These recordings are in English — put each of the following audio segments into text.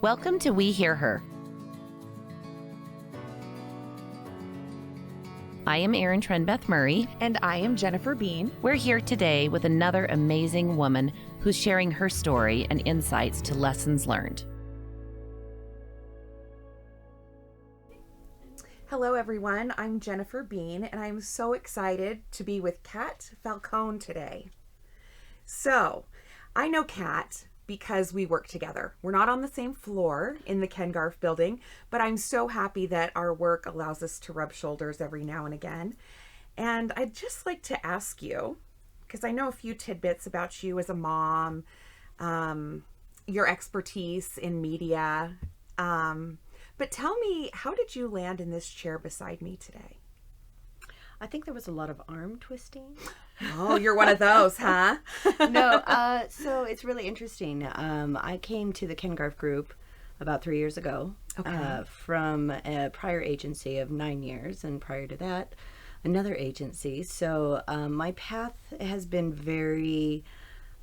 Welcome to We Hear Her. I am Erin Trenbeth Murray. And I am Jennifer Bean. We're here today with another amazing woman who's sharing her story and insights to lessons learned. Hello, everyone. I'm Jennifer Bean, and I'm so excited to be with Kat Falcone today. So, I know Kat because we work together. We're not on the same floor in the Ken Garff building, but I'm so happy that our work allows us to rub shoulders every now and again. And I'd just like to ask you, because I know a few tidbits about you as a mom, your expertise in media, but tell me, how did you land in this chair beside me today? I think there was a lot of arm twisting. Oh, you're one of those, huh? No, so it's really interesting. I came to the Ken Garff Group about 3 years ago from a prior agency of 9 years, and prior to that, another agency. So my path has been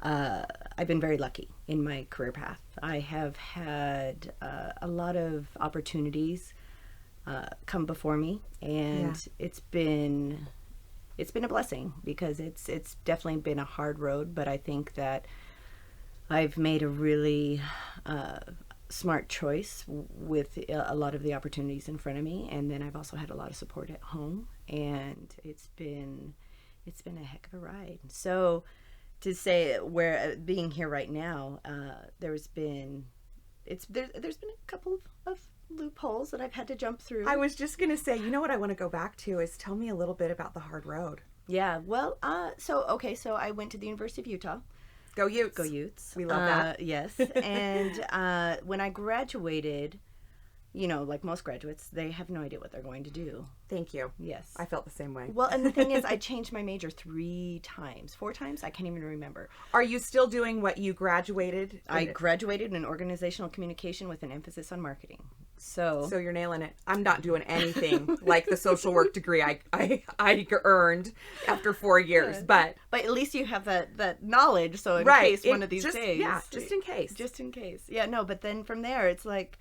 I've been very lucky in my career path. I have had a lot of opportunities come before me, and it's been a blessing because it's definitely been a hard road, but I think that I've made a really smart choice with a lot of the opportunities in front of me, and then I've also had a lot of support at home, and it's been a heck of a ride. So to say where being here right now, there's been a couple of loopholes that I've had to jump through. I was just going to say, you know what I want to go back to is tell me a little bit about the hard road. Yeah, well, so I went to the University of Utah. Go Utes. Go Utes. We love that. Yes. And when I graduated, like most graduates, they have no idea what they're going to do. Thank you. Yes. I felt the same way. Well, and the thing is, I changed my major 4 times. I can't even remember. Are you still doing what you graduated? I graduated in organizational communication with an emphasis on marketing. So you're nailing it. I'm not doing anything like the social work degree I earned after 4 years, but at least you have that knowledge. So in case one of these days, just in case. Yeah, no. But then from there, it's like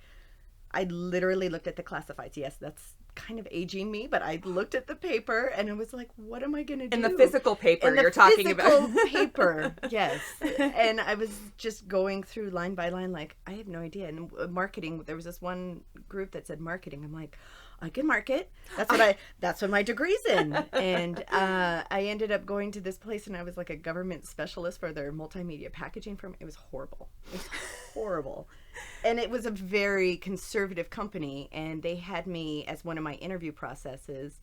I literally looked at the classifieds. Yes, that's kind of aging me, but I looked at the paper and I was like, what am I going to do? In the physical paper you're talking about. Paper, yes. And I was just going through line by line, like, I have no idea. And marketing, there was this one group that said marketing. I'm like, I can market. That's what my degree's in. And I ended up going to this place, and I was like a government specialist for their multimedia packaging firm. It was horrible. And it was a very conservative company, and they had me as one of my interview processes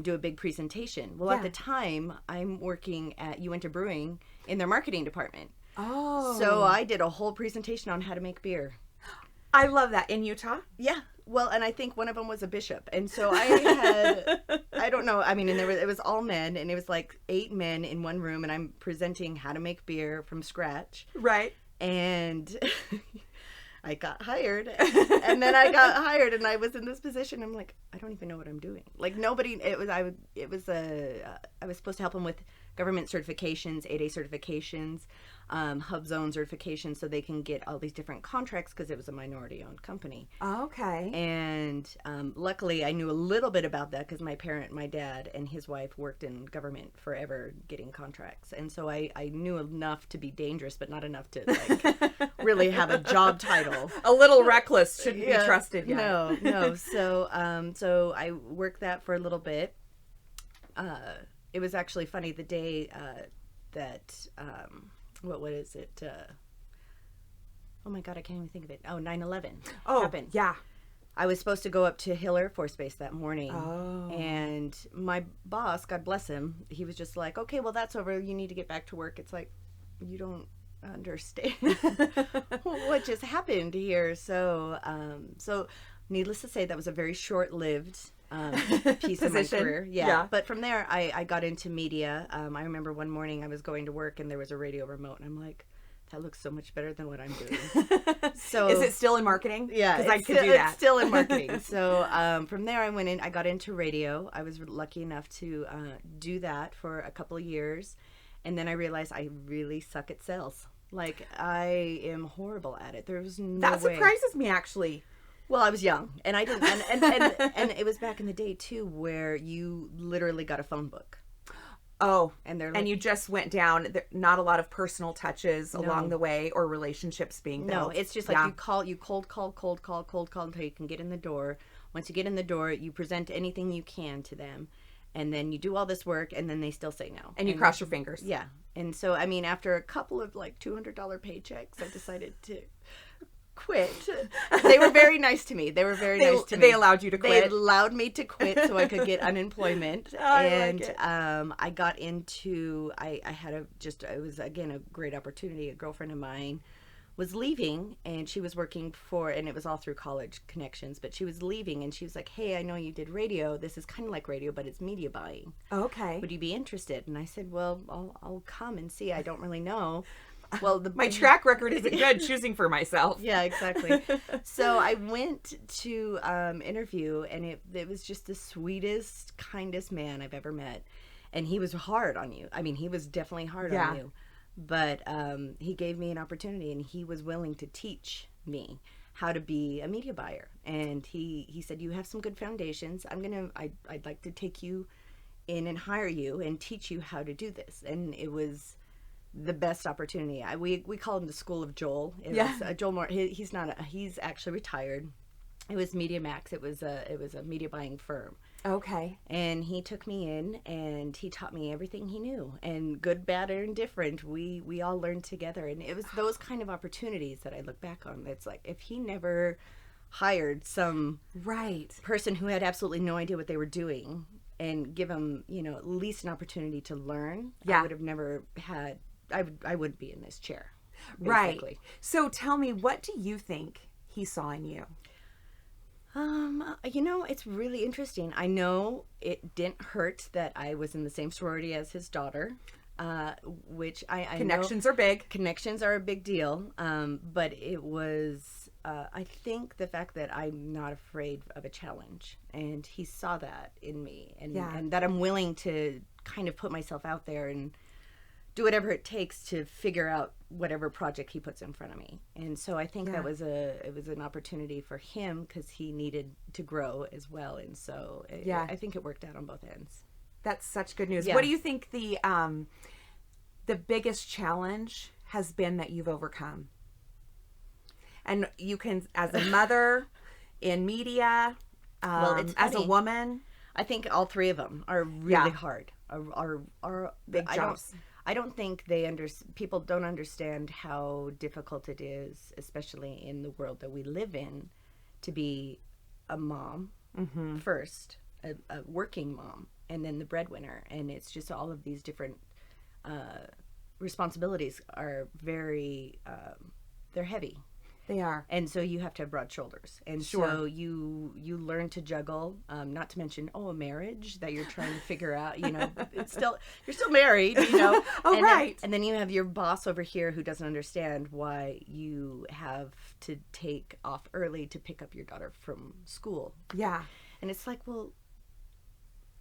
do a big presentation. Well, at the time, I'm working at Uinta Brewing in their marketing department. Oh. So I did a whole presentation on how to make beer. I love that. In Utah? Yeah. Well, and I think one of them was a bishop. And so I had, I don't know, I mean, and it was all men, and it was like 8 men in one room, and I'm presenting how to make beer from scratch. Right. And I got hired, and then I got hired, and I was in this position. I'm like, I don't even know what I'm doing. Like I was supposed to help them with government certifications, 8A certifications, hub zone certifications, so they can get all these different contracts because it was a minority-owned company. Oh, okay. And luckily, I knew a little bit about that because my dad, and his wife worked in government forever getting contracts. And so I knew enough to be dangerous, but not enough to like really have a job title. A little reckless, shouldn't be trusted yet. No. So I worked that for a little bit. It was actually funny the day that what is it? Oh my God, I can't even think of it. Oh, 9/11 happened. Yeah. I was supposed to go up to Hill Air Force Base that morning. Oh. And my boss, God bless him, he was just like, okay, well, that's over. You need to get back to work. It's like, you don't understand what just happened here. So needless to say, that was a very short-lived piece of my career. Yeah. But from there, I got into media. I remember one morning I was going to work and there was a radio remote, and I'm like, that looks so much better than what I'm doing. So is it still in marketing? Yeah, because I could do that. It's still in marketing. So from there, I got into radio. I was lucky enough to do that for a couple of years, and then I realized I really suck at sales. Like, I am horrible at it. There was no That way. surprises me, actually. Well, I was young, and I didn't, and it was back in the day too, where you literally got a phone book. Oh, And they're and like, you just went down, not a lot of personal touches along the way or relationships being built. no, it's just like you cold call until you can get in the door. Once you get in the door, you present anything you can to them, and then you do all this work, and then they still say no. And you cross your fingers. Yeah. And so, I mean, after a couple of like $200 paychecks, I decided to quit. They were very nice to me. They allowed you to quit. They allowed me to quit so I could get unemployment. I got into, I had it was again a great opportunity. A girlfriend of mine was leaving, and she was working for, and it was all through college connections, but she was leaving, and she was like, hey, I know you did radio. This is kind of like radio, but it's media buying. Okay. Would you be interested? And I said, well, I'll come and see. I don't really know. Well, my track record isn't good choosing for myself. Yeah, exactly. So I went to interview, and it was just the sweetest, kindest man I've ever met. And he was hard on you. I mean, he was definitely hard on you. But he gave me an opportunity, and he was willing to teach me how to be a media buyer. And he said, you have some good foundations. I'd like to take you in and hire you and teach you how to do this. And it was the best opportunity. We call him the School of Joel. It was, Joel Moore. He's actually retired. It was Media Max. It was a media buying firm. Okay. And he took me in, and he taught me everything he knew, and good, bad, or indifferent. We all learned together, and it was those kind of opportunities that I look back on. It's like, if he never hired some person who had absolutely no idea what they were doing and give them, at least an opportunity to learn, I would have never had. I wouldn't be in this chair. Basically. Right. So tell me, what do you think he saw in you? It's really interesting. I know it didn't hurt that I was in the same sorority as his daughter, which I Connections know are big. Connections are a big deal. But it was, I think the fact that I'm not afraid of a challenge, and he saw that in me, and that I'm willing to kind of put myself out there and do whatever it takes to figure out whatever project he puts in front of me. And so I think it was an opportunity for him, because he needed to grow as well. And so I think it worked out on both ends. That's such good news. Yeah. What do you think the biggest challenge has been that you've overcome? And you can, as a mother, in media, It's as a funny. woman. I think all three of them are really hard. Are Big jumps. I don't think people don't understand how difficult it is, especially in the world that we live in, to be a mom first, a working mom, and then the breadwinner. And it's just all of these different responsibilities are very, they're heavy. They are. And so you have to have broad shoulders. And so you learn to juggle, not to mention, a marriage that you're trying to figure out, you're still married, And then you have your boss over here who doesn't understand why you have to take off early to pick up your daughter from school. Yeah. And it's like, well,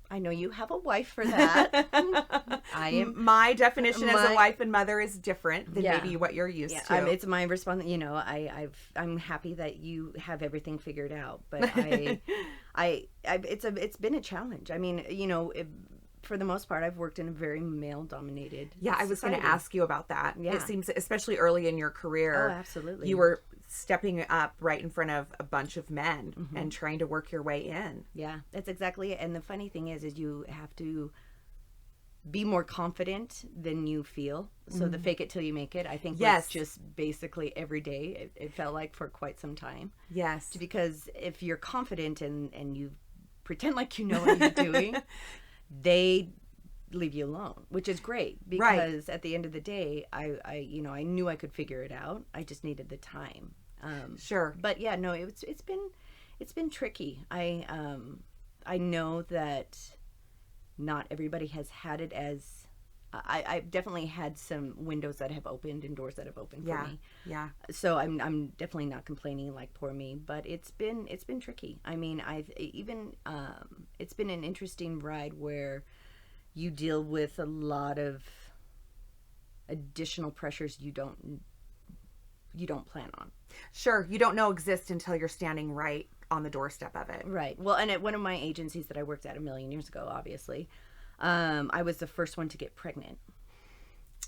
I know you have a wife for that. My definition as a wife and mother is different than maybe what you're used to. It's my response. I'm happy that you have everything figured out, but it's been a challenge. I mean, for the most part, I've worked in a very male-dominated. Yeah, I was going to ask you about that. Yeah. It seems, especially early in your career, absolutely, you were stepping up right in front of a bunch of men and trying to work your way in. Yeah, that's exactly it. And the funny thing is you have to be more confident than you feel. So the fake it till you make it, I think, was just basically every day. It felt like for quite some time. Yes. Because if you're confident and you pretend like you know what you're doing, they leave you alone, which is great, because at the end of the day, I knew I could figure it out. I just needed the time. Sure. But yeah, no, it's been tricky. I know that not everybody has had it as I've definitely had some windows that have opened and doors that have opened for me. Yeah. So I'm definitely not complaining like poor me, but it's been tricky. I mean, it's been an interesting ride where you deal with a lot of additional pressures you don't plan on. Sure. You don't know exist until you're standing right on the doorstep of it. Right. Well, and at one of my agencies that I worked at a million years ago, obviously, I was the first one to get pregnant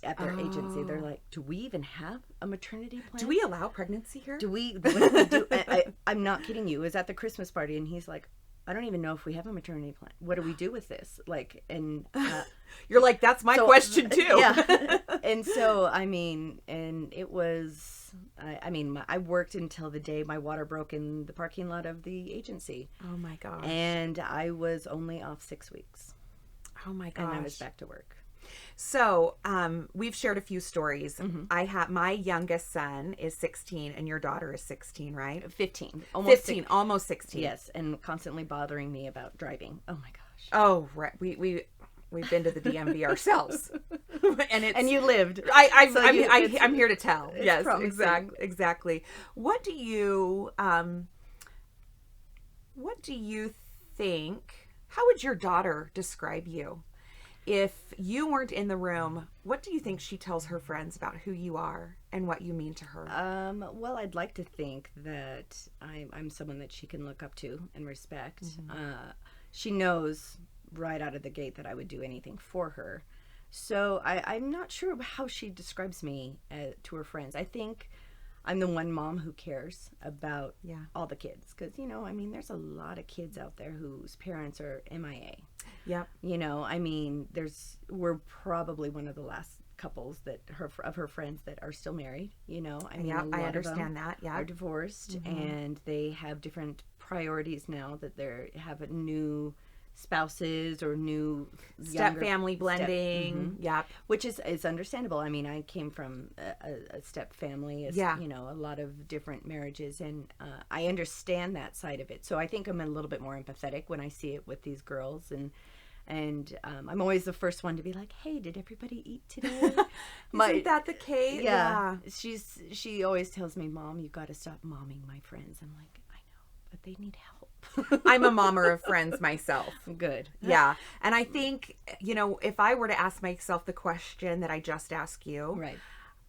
at their agency. They're like, do we even have a maternity plan? Do we allow pregnancy here? What do we do? I'm not kidding you. It was at the Christmas party, and he's like, I don't even know if we have a maternity plan. What do we do with this? Like, and you're like, that's my question too. Yeah. And so, I mean, and it was, I worked until the day my water broke in the parking lot of the agency. Oh my gosh. And I was only off 6 weeks. Oh my gosh. And I was back to work. So, we've shared a few stories. I have, my youngest son is 16 and your daughter is 16, right? 15. Almost 16. Yes. And constantly bothering me about driving. Oh my gosh. Oh, right. We've been to the DMV ourselves. And you lived. I'm here to tell. Yes, promising. exactly. What do you think, how would your daughter describe you? If you weren't in the room, what do you think she tells her friends about who you are and what you mean to her? Well, I'd like to think that I'm someone that she can look up to and respect. She knows right out of the gate that I would do anything for her. So I'm not sure how she describes me to her friends. I think I'm the one mom who cares about all the kids. Because, there's a lot of kids out there whose parents are MIA. Yeah. We're probably one of the last couples of her friends that are still married. A lot I understand that. Yeah. Are divorced and they have different priorities now that they have new spouses or new step family blending. Yep. Which is understandable. I came from a step family, a lot of different marriages, and I understand that side of it. So I think I'm a little bit more empathetic when I see it with these girls, and I'm always the first one to be like, hey, did everybody eat today? Isn't that the case? Yeah. She always tells me, Mom, you got to stop momming my friends. I'm like, I know, but they need help. I'm a mommer of friends myself. Good. Yeah. And I think, if I were to ask myself the question that I just asked you,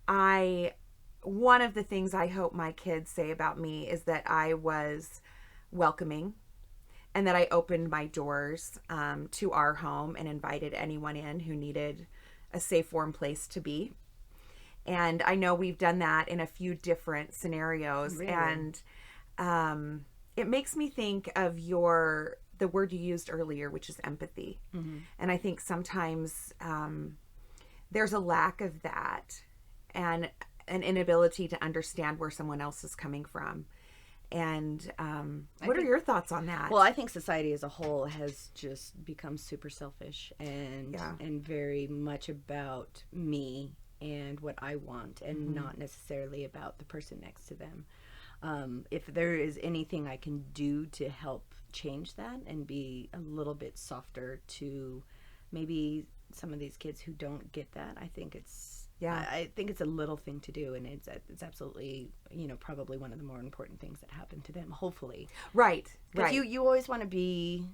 right. One of the things I hope my kids say about me is that I was welcoming and that I opened my doors to our home and invited anyone in who needed a safe, warm place to be. And I know we've done that in a few different scenarios. Really? And it makes me think of the word you used earlier, which is empathy. And I think sometimes there's a lack of that and an inability to understand where someone else is coming from. And what are your thoughts on that? Well, I think society as a whole has just become super selfish and very much about me and what I want, and not necessarily about the person next to them. If there is anything I can do to help change that and be a little bit softer to maybe some of these kids who don't get that, I think it's a little thing to do, and it's absolutely probably one of the more important things that happen to them. Hopefully, right. Because you always want to be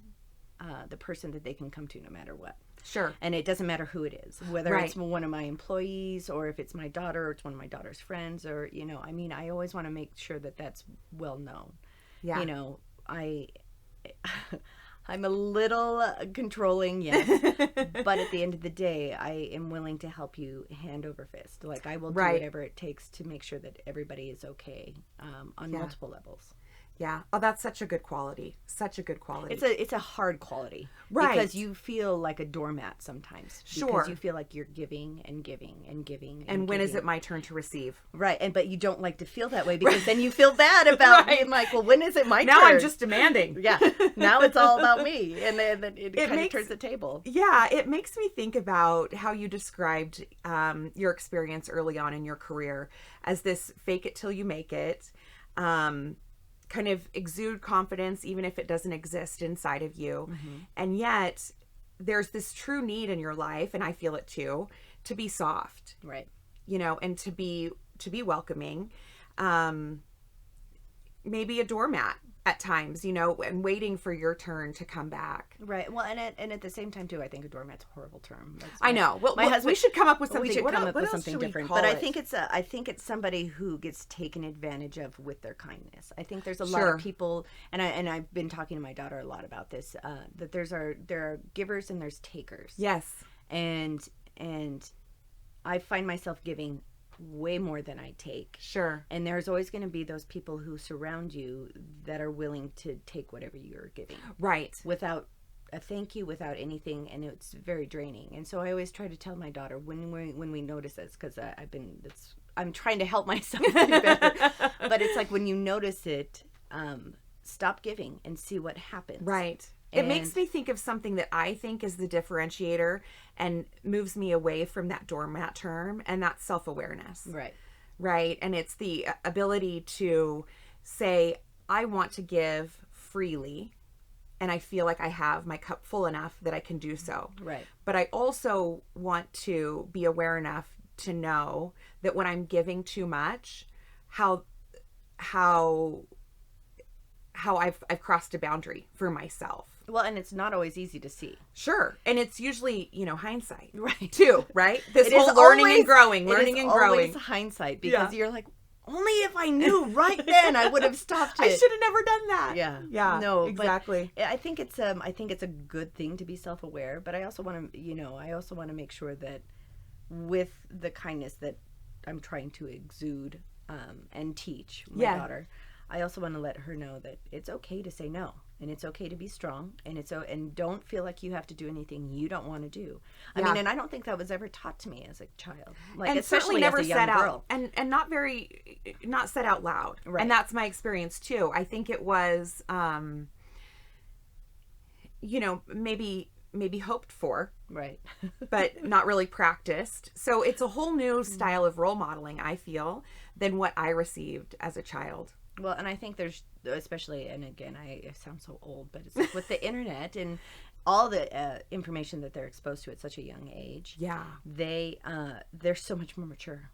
the person that they can come to no matter what. Sure. And it doesn't matter who it is, whether it's one of my employees or if it's my daughter or it's one of my daughter's friends or, I always want to make sure that that's well known. Yeah. I'm a little controlling, yes, but at the end of the day, I am willing to help you hand over fist. Like, I will do whatever it takes to make sure that everybody is okay on multiple levels. Yeah. Oh, that's such a good quality. Such a good quality. It's a hard quality. Right. Because you feel like a doormat sometimes. Sure. Because you feel like you're giving and giving and giving. And when is it my turn to receive? Right. But you don't like to feel that way because then you feel bad about being like, well, when is it my turn? Now I'm just demanding. Yeah. Now it's all about me. And then it kind of turns the table. Yeah. It makes me think about how you described your experience early on in your career as this fake it till you make it. Kind of exude confidence even if it doesn't exist inside of you. And yet there's this true need in your life, and I feel it too, to be soft. Right. And to be welcoming. Maybe a doormat at times, and waiting for your turn to come back. Right. Well, and at the same time too, I think a doormat's a horrible term. I know. Well, my husband, we should come up with something. We should what come else, up with what else something should we different. call But it? I think it's somebody who gets taken advantage of with their kindness. I think there's a lot Sure. of people, and I've been talking to my daughter a lot about this. That there are givers and there's takers. Yes. And I find myself giving way more than I take. Sure. And there's always going to be those people who surround you that are willing to take whatever you're giving. Right. Without a thank you, without anything, and it's very draining. And so I always try to tell my daughter when we notice this, because I'm trying to help myself be better. But it's like when you notice it, stop giving and see what happens. Right. It makes me think of something that I think is the differentiator and moves me away from that doormat term, and that's self-awareness. Right. Right. And it's the ability to say, I want to give freely, and I feel like I have my cup full enough that I can do so. Right. But I also want to be aware enough to know that when I'm giving too much, how I've crossed a boundary for myself. Well, and it's not always easy to see. Sure. And it's usually, hindsight. Right. Too, right? This whole learning and growing. It is always hindsight, because you're like, only if I knew right then I would have stopped it. I should have never done that. Yeah. Yeah. No, exactly. But I think it's a good thing to be self-aware, but I also want to make sure that with the kindness that I'm trying to exude and teach my daughter, I also want to let her know that it's okay to say no, and it's okay to be strong, and don't feel like you have to do anything you don't want to do. I mean, and I don't think that was ever taught to me as a child, and especially certainly never as a young said girl. out, and not said out loud. Right. And that's my experience too. I think it was, maybe hoped for, right, but not really practiced. So it's a whole new style of role modeling, I feel, than what I received as a child. Well, and I think there's, especially, and again, I sound so old, but it's like with the internet and all the information that they're exposed to at such a young age. Yeah. They're so much more mature.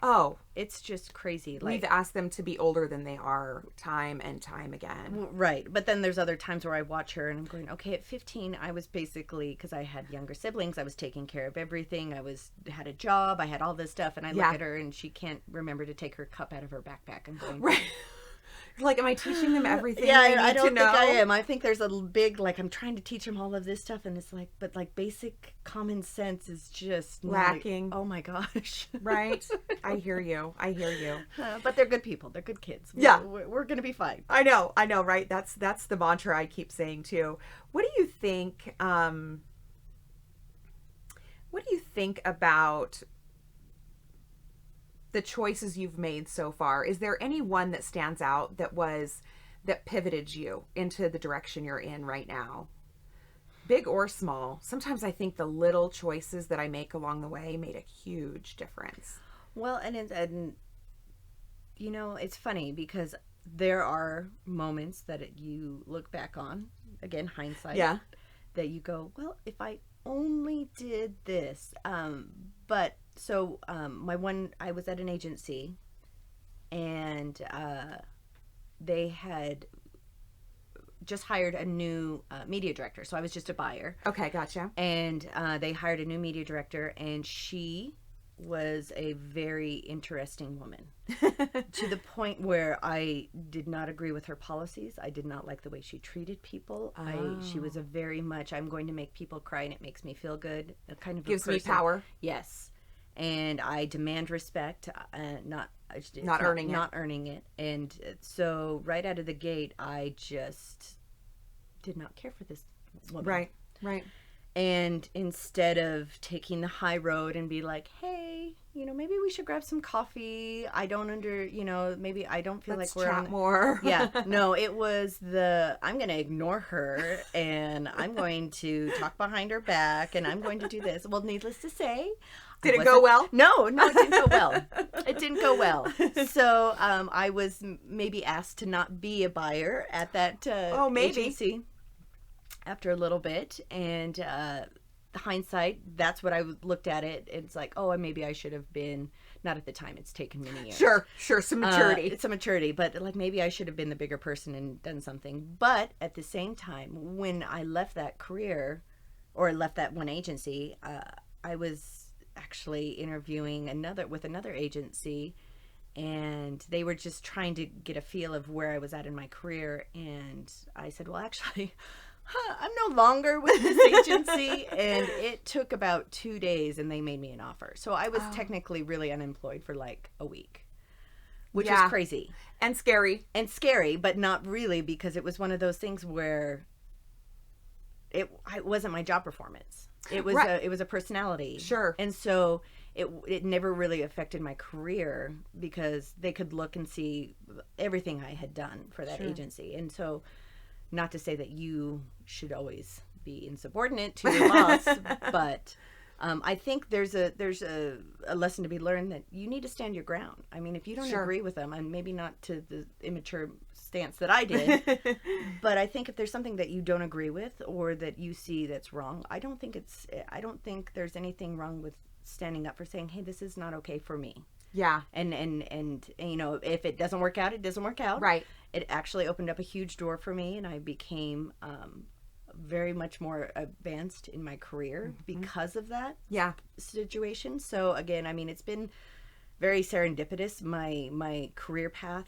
Oh. It's just crazy. We've asked them to be older than they are time and time again. Right. But then there's other times where I watch her and I'm going, okay, at 15, I was basically, because I had younger siblings, I was taking care of everything. Had a job. I had all this stuff. And I look at her and she can't remember to take her cup out of her backpack and going, right. Like, am I teaching them everything? Yeah, they need I don't to know? think I am. I think there's a big, I'm trying to teach them all of this stuff, and it's like, but basic common sense is just lacking. Oh my gosh. Right. I hear you. But they're good people. They're good kids. Yeah. We're going to be fine. I know. Right. That's the mantra I keep saying too. What do you think, about the choices you've made so far? Is there any one that stands out that pivoted you into the direction you're in right now? Big or small. Sometimes I think the little choices that I make along the way made a huge difference. Well, and it's funny because there are moments that you look back on, again, hindsight, that you go, well, if I only did this. I was at an agency, and they had just hired a new media director. So I was just a buyer. Okay, gotcha. And they hired a new media director, and she was a very interesting woman to the point where I did not agree with her policies. I did not like the way she treated people. She was a very much, I'm going to make people cry and it makes me feel good. Kind of gives me power. Yes. And I demand respect, not earning it. And so right out of the gate, I just did not care for this woman. Right. And instead of taking the high road and be like, hey, maybe we should grab some coffee. Maybe I don't feel Let's like we're chat more. Yeah. No, it was I'm going to ignore her and I'm going to talk behind her back and I'm going to do this. Well, needless to say, did it go well? No, it didn't go well. It didn't go well. So I was maybe asked to not be a buyer at that agency after a little bit. And hindsight, that's what I looked at it. It's like, maybe I should have been Not at the time. It's taken many years. Sure. Some maturity. It's a maturity, but like maybe I should have been the bigger person and done something. But at the same time, when I left that career or left that one agency, I was actually interviewing with another agency, and they were just trying to get a feel of where I was at in my career. And I said, well, actually, I'm no longer with this agency. And it took about 2 days and they made me an offer. So I was technically really unemployed for like a week, which was crazy. And scary. But not really, because it was one of those things where it wasn't my job performance. It was it was a personality. Sure. And so it never really affected my career because they could look and see everything I had done for that agency. And so, not to say that you should always be insubordinate to your boss, but I think there's a lesson to be learned that you need to stand your ground. I mean, if you don't agree with them, and maybe not to the immature stance that I did, but I think if there's something that you don't agree with or that you see that's wrong, I don't think there's anything wrong with standing up for saying, hey, this is not okay for me. Yeah. And you know, if it doesn't work out, it doesn't work out. Right. It actually opened up a huge door for me, and I became very much more advanced in my career because of that situation. So again, I mean, it's been very serendipitous, my career path.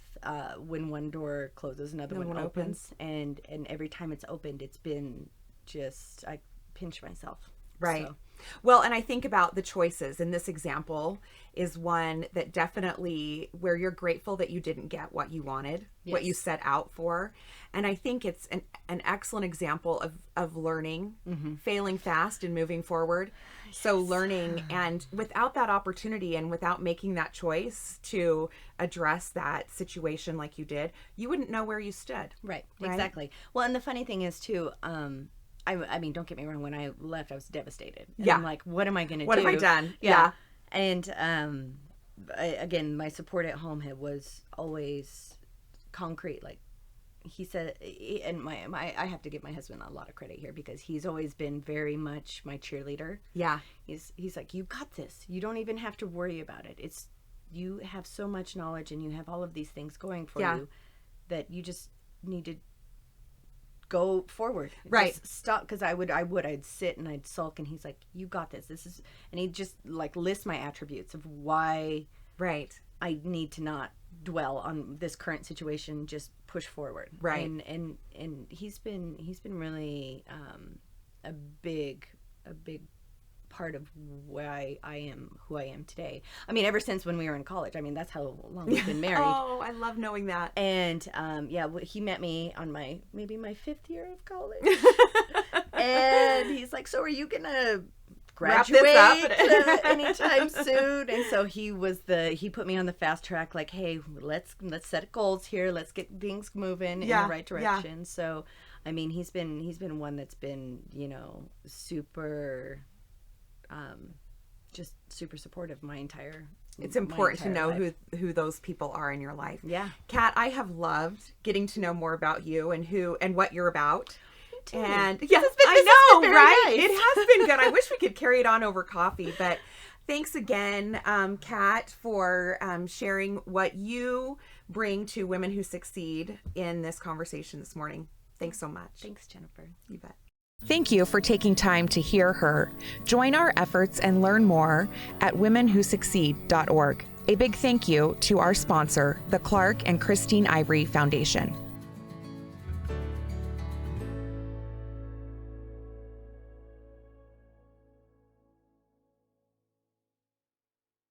When one door closes, another one opens. And every time it's opened, it's been just, I pinch myself. Right. So. Well, and I think about the choices, and this example is one that definitely where you're grateful that you didn't get what you wanted, what you set out for. And I think it's an excellent example of learning, failing fast and moving forward. So learning, and without that opportunity and without making that choice to address that situation like you did, you wouldn't know where you stood. Right? Exactly. Well, and the funny thing is too, I mean, don't get me wrong. When I left, I was devastated. And I'm like, what am I going to do? What have I done? Yeah. And again, my support at home was always concrete. Like he said, and I have to give my husband a lot of credit here because he's always been very much my cheerleader. Yeah. He's like, you got this. You don't even have to worry about it. You have so much knowledge and you have all of these things going for you that you just need to go forward. Right. Just stop. Because I'd sit and I'd sulk, and he's like, you got this. And he'd just like list my attributes of why I need to not dwell on this current situation, just push forward. Right. And he's been really a big part of why I am who I am today. I mean, ever since when we were in college. I mean, that's how long we've been married. Oh, I love knowing that. And he met me on maybe my 5th year of college. And he's like, so are you gonna graduate anytime soon? And so he put me on the fast track, like, hey, let's set goals here, let's get things moving in the right direction. So I mean, he's been one that's been, you know, super just super supportive my entire It's important to know life. who those people are in your life. Yeah. Kat, I have loved getting to know more about you and what you're about. too. And yeah, I know, right? Nice. It has been good. I wish we could carry it on over coffee, but thanks again, Kat, for sharing what you bring to women who succeed in this conversation this morning. Thanks so much. Thanks, Jennifer. You bet. Thank you for taking time to hear her. Join our efforts and learn more at womenwhosucceed.org. A big thank you to our sponsor, the Clark and Christine Ivory Foundation.